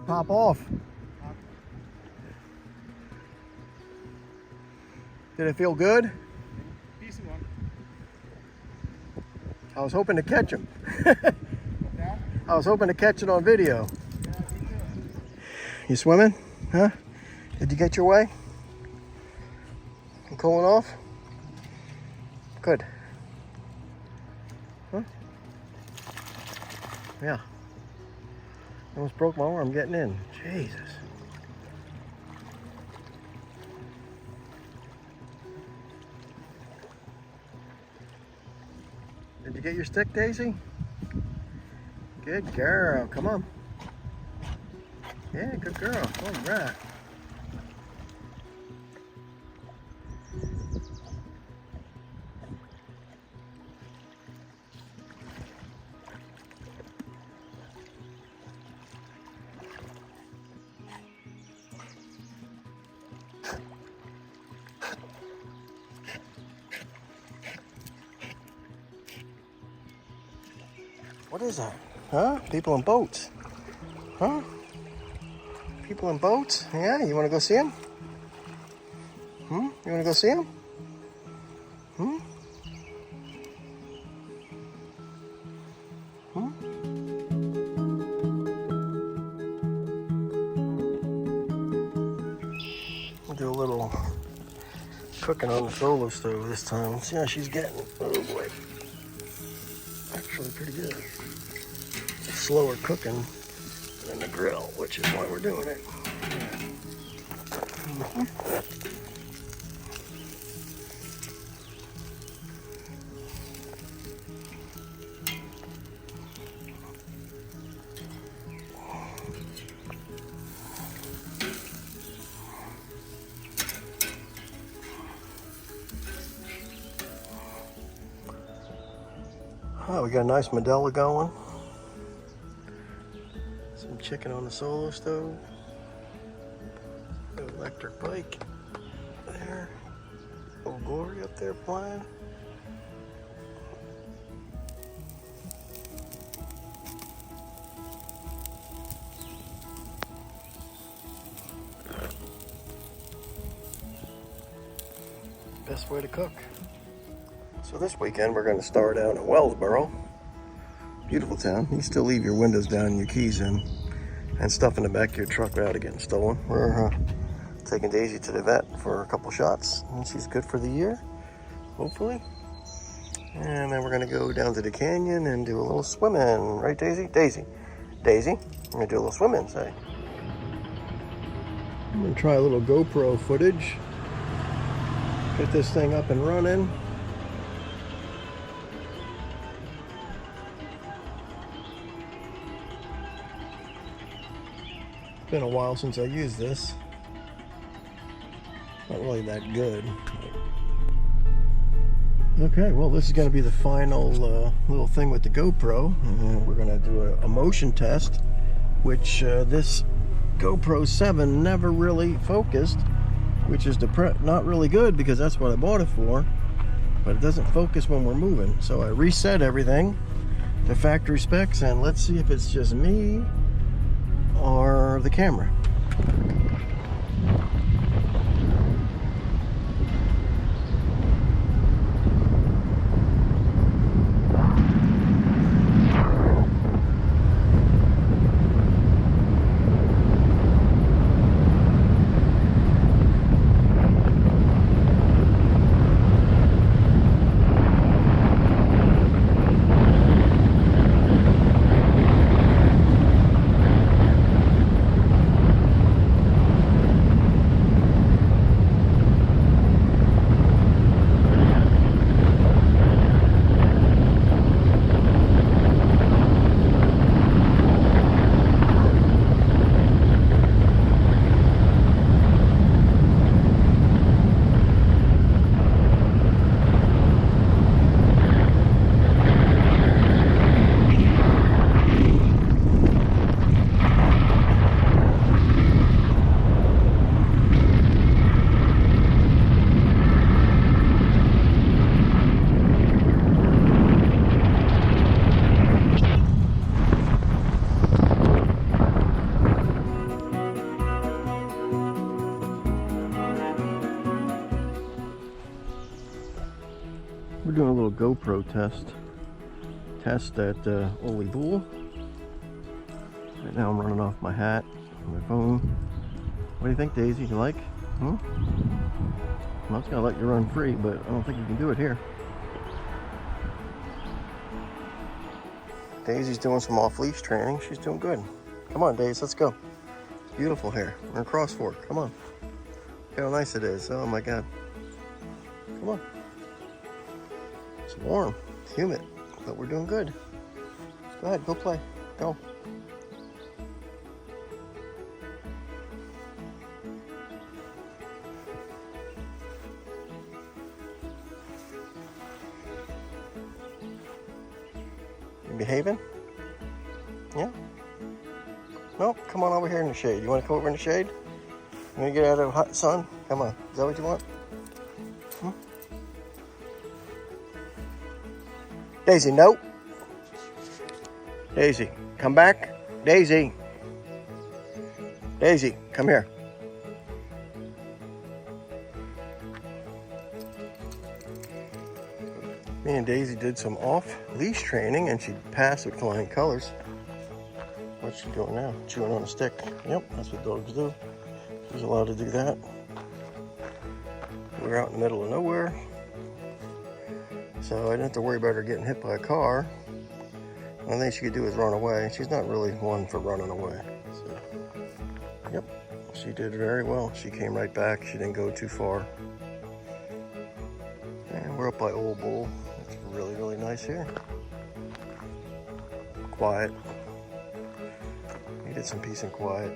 pop off. Did it feel good? Decent one. I was hoping to catch him. I was hoping to catch it on video. You swimming? Huh? Did you get your way? You cooling off? Good. Huh? Yeah. Almost broke my arm getting in. Jesus. Did you get your stick, Daisy? Good girl. Come on. Yeah, good girl. All right. What is that? Huh? People in boats. Huh? People in boats? Yeah, you want to go see them? You want to go see them? We'll do a little cooking on the solo stove this time. See how she's getting. Oh boy. Actually pretty good. It's slower cooking than the grill, which is why we're doing it. Oh, we got a nice Medela going. Some chicken on the solo stove. Electric bike there. Old Glory up there playing. Best way to cook. So this weekend we're going to start out in Wellsboro. Beautiful town. You still leave your windows down and your keys in and stuff in the back of your truck without it getting stolen. We're taking Daisy to the vet for a couple shots and she's good for the year, hopefully. And then we're going to go down to the canyon and do a little swimming. Right, Daisy? Daisy. Daisy, we're going to do a little swimming, say. I'm going to try a little GoPro footage. Get this thing up and running. Been a while since I used this. Not really that good. Okay, well this is going to be the final little thing with the GoPro. And we're going to do a motion test, which this GoPro 7 never really focused, which is not really good because that's what I bought it for, but it doesn't focus when we're moving. So I reset everything to factory specs and let's see if it's just me or the camera. We're doing a little GoPro test at Ole Bull. Right now I'm running off my hat, my phone. What do you think, Daisy? You like? Hmm? I'm not gonna let you run free, but I don't think you can do it here. Daisy's doing some off-leash training. She's doing good. Come on, Daisy, let's go. It's beautiful here. We're in Cross Fork. Come on. Look how nice it is. Oh my God. Come on. It's warm. It's humid, but we're doing good. Go ahead, go play. Go. You behaving? Yeah? No, come on over here in the shade. You want to come over in the shade? You want to get out of the hot sun? Come on. Is that what you want? Hmm? Daisy, no. Daisy, come back. Daisy. Daisy, come here. Me and Daisy did some off-leash training and she passed with flying colors. What's she doing now? Chewing on a stick. Yep, that's what dogs do. She's allowed to do that. We're out in the middle of nowhere, so I didn't have to worry about her getting hit by a car. The only thing she could do is run away. She's not really one for running away. So, yep, she did very well. She came right back. She didn't go too far. And we're up by Ole Bull. It's really, really nice here. Quiet. Needed some peace and quiet.